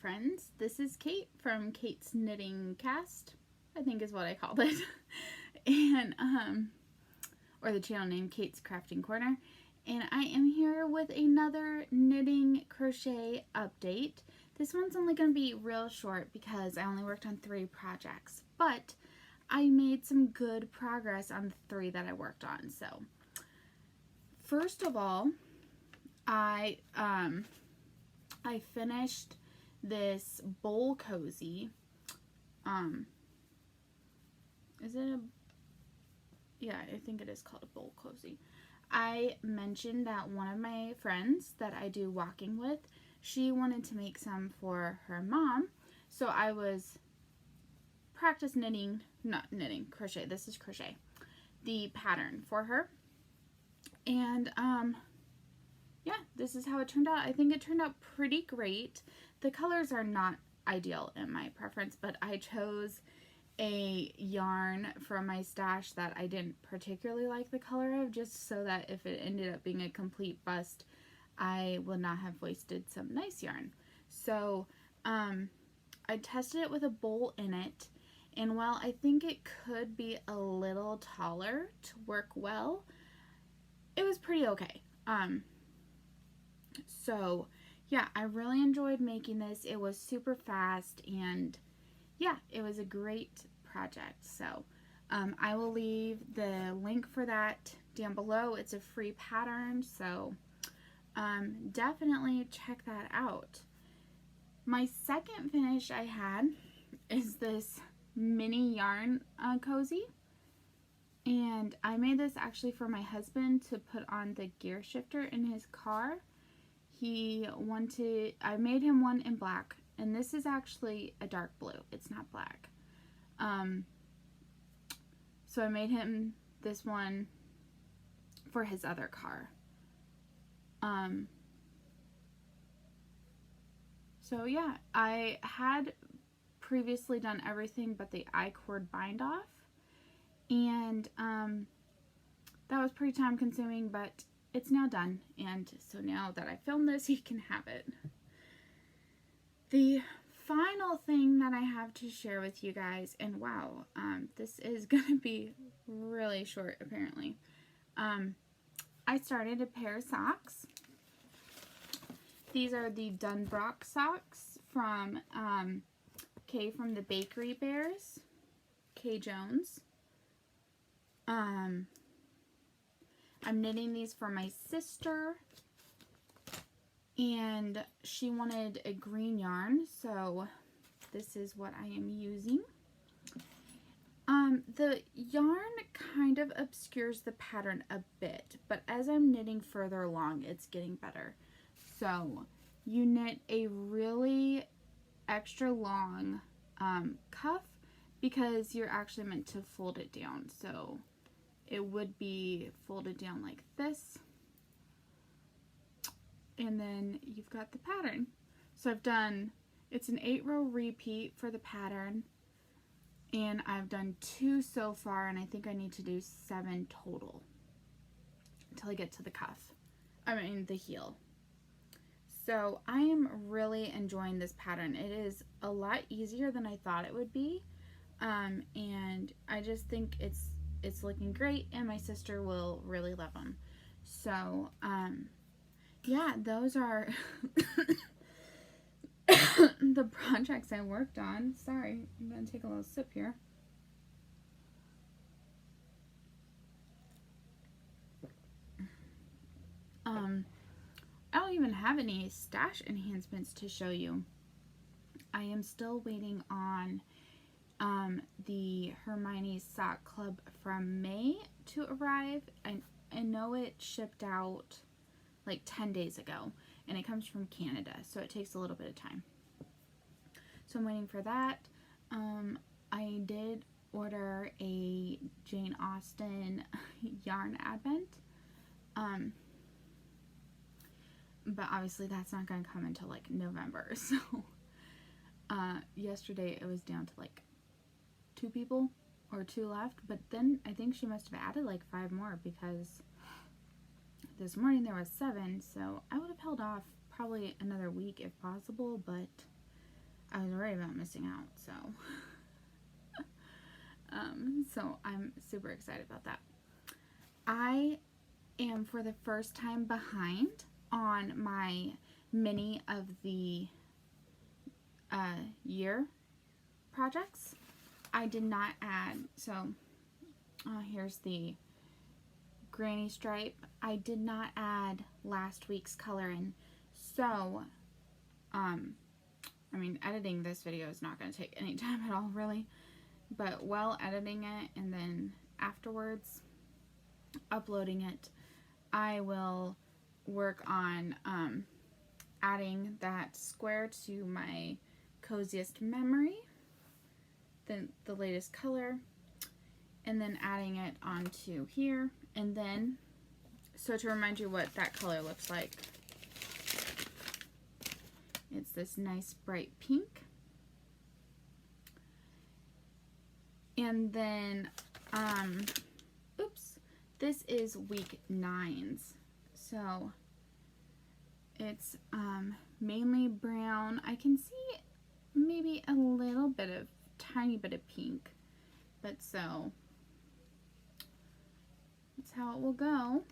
friends. This is Kate from Kate's Knitcast, I think is what I called it. and or the channel name, Kate's Crafting Corner. And I am here with another knitting crochet update. This one's only going to be real short because I only worked on 3 projects, but I made some good progress on the 3 that I worked on. So first of all, I finished this bowl cozy. Is it a, yeah, I think it is called a bowl cozy. I mentioned that one of my friends that I do walking with, she wanted to make some for her mom. So I was crochet. This is crochet, the pattern for her. And yeah, this is how it turned out. I think it turned out pretty great. The colors are not ideal in my preference, but I chose a yarn from my stash that I didn't particularly like the color of, just so that if it ended up being a complete bust, I would not have wasted some nice yarn. So I tested it with a bowl in it, and while I think it could be a little taller to work well, it was pretty okay. So yeah, I really enjoyed making this. It was super fast, and yeah, it was a great project. So I will leave the link for that down below. It's a free pattern, so definitely check that out. My second finish I had is this mini yarn cozy, and I made this actually for my husband to put on the gear shifter in his car. I made him one in black, and this is actually a dark blue. It's not black. So I made him this one for his other car. So yeah, I had previously done everything but the I-cord bind off, and that was pretty time consuming, but it's now done, and so now that I filmed this, he can have it. The final thing that I have to share with you guys, and wow, this is going to be really short apparently. I started a pair of socks. These are the Dunbrock socks from Kay from the Bakery Bears, Kay Jones. I'm knitting these for my sister, and she wanted a green yarn, so this is what I am using. The yarn kind of obscures the pattern a bit, but as I'm knitting further along, it's getting better. So you knit a really extra long cuff, because you're actually meant to fold it down. So it would be folded down like this, and then you've got the pattern. So it's an 8-row repeat for the pattern, and I've done 2 so far, and I think I need to do 7 total until I get to the cuff. The heel. So I am really enjoying this pattern. It is a lot easier than I thought it would be, and I just think it's looking great, and my sister will really love them. So yeah, those are the projects I worked on. Sorry, I'm gonna take a little sip here. I don't even have any stash enhancements to show you. I am still waiting on the Hermione's Sock Club from May to arrive. I know it shipped out like 10 days ago, and it comes from Canada, so it takes a little bit of time. So I'm waiting for that. I did order a Jane Austen yarn advent, but obviously that's not going to come until like November. So yesterday it was down to like 2 people or 2 left, but then I think she must have added like 5 more, because this morning there was 7, so I would have held off probably another week if possible, but I was worried about missing out, so so I'm super excited about that. I am for the first time behind on my mini of the year projects. I did not add, so here's the granny stripe. I did not add last week's color in, so I mean, editing this video is not going to take any time at all, really, but while editing it and then afterwards uploading it, I will work on adding that square to my coziest memory, then the latest color, and then adding it onto here. And then, so to remind you what that color looks like, it's this nice bright pink. And then, oops, this is week 9's. So it's mainly brown. I can see maybe a little bit of, tiny bit of pink, but so that's how it will go.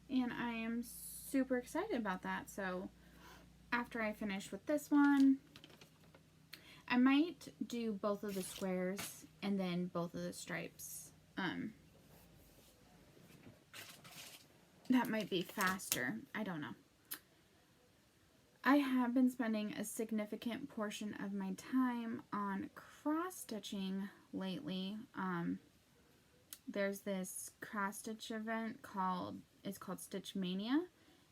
And I am super excited about that. So after I finish with this one, I might do both of the squares and then both of the stripes. That might be faster. I don't know. I have been spending a significant portion of my time on cross-stitching lately. There's this cross-stitch event it's called Stitch Mania,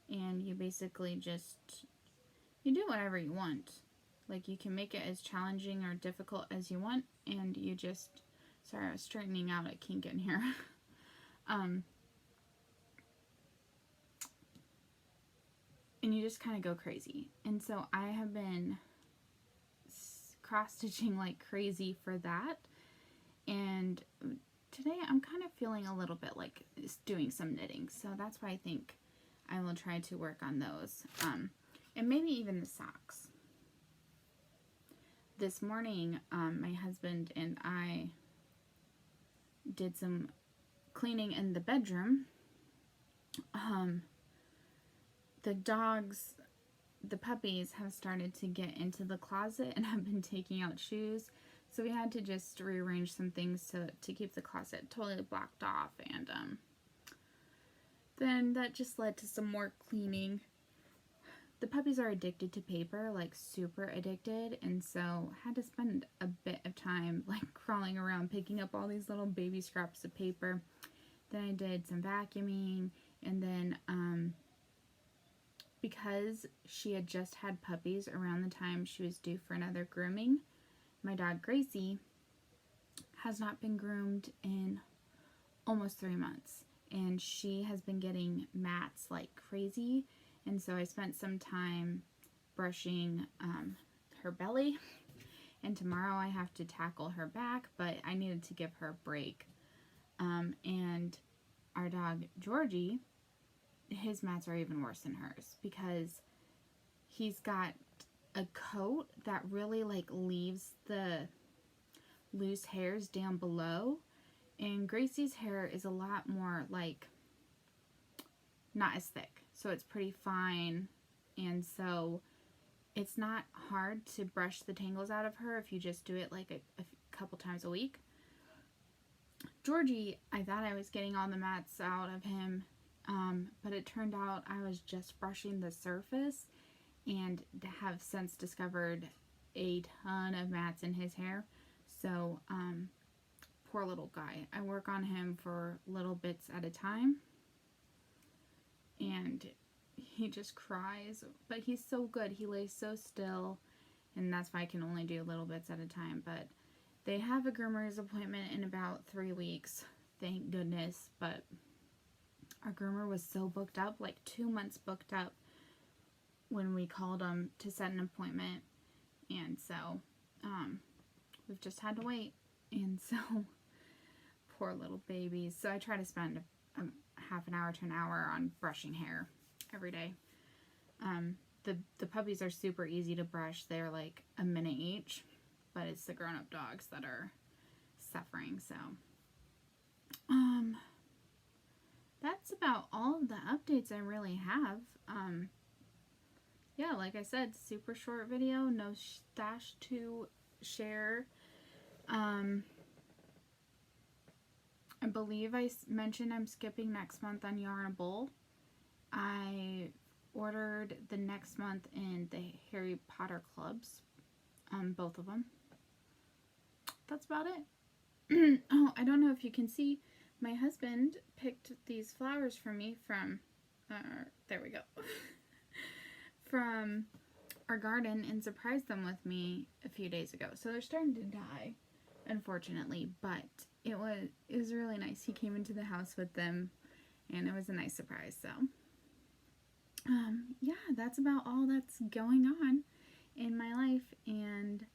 and you basically just, you do whatever you want. Like, you can make it as challenging or difficult as you want, and you just, sorry, I was straightening out a kink in here. And you just kind of go crazy. And so I have been cross-stitching like crazy for that. And today I'm kind of feeling a little bit like doing some knitting. So that's why I think I will try to work on those. And maybe even the socks. This morning, my husband and I did some cleaning in the bedroom. The dogs, the puppies, have started to get into the closet and have been taking out shoes. So we had to just rearrange some things to keep the closet totally blocked off. And then that just led to some more cleaning. The puppies are addicted to paper, like super addicted. And so I had to spend a bit of time like crawling around picking up all these little baby scraps of paper. Then I did some vacuuming, and then because she had just had puppies around the time she was due for another grooming, my dog Gracie has not been groomed in almost 3 months, and she has been getting mats like crazy. And so I spent some time brushing her belly, and tomorrow I have to tackle her back, but I needed to give her a break. And our dog Georgie, his mats are even worse than hers because he's got a coat that really like leaves the loose hairs down below, and Gracie's hair is a lot more like not as thick, so it's pretty fine, and so it's not hard to brush the tangles out of her if you just do it like a couple times a week. Georgie, I thought I was getting all the mats out of him, but it turned out I was just brushing the surface, and have since discovered a ton of mats in his hair. So, poor little guy. I work on him for little bits at a time, and he just cries, but he's so good. He lays so still, and that's why I can only do little bits at a time. But they have a groomer's appointment in about 3 weeks, thank goodness. But our groomer was so booked up, like 2 months booked up, when we called him to set an appointment. And so we've just had to wait. And so poor little babies. So I try to spend half an hour to an hour on brushing hair every day. the puppies are super easy to brush. They're like a minute each, but it's the grown-up dogs that are suffering. So that's about all of the updates I really have. Yeah, like I said, super short video, no stash to share. I believe I mentioned I'm skipping next month on Yarnable. I ordered the next month in the Harry Potter clubs, both of them. That's about it. Oh, I don't know if you can see, my husband picked these flowers for me from, there we go, from our garden and surprised them with me a few days ago. So they're starting to die, unfortunately, but it was really nice. He came into the house with them, and it was a nice surprise. So yeah, that's about all that's going on in my life, and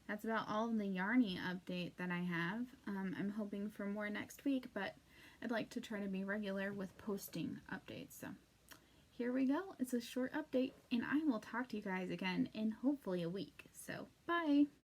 that's about all the Yarny update that I have. I'm hoping for more next week, but I'd like to try to be regular with posting updates. So here we go. It's a short update, and I will talk to you guys again in hopefully a week. So bye.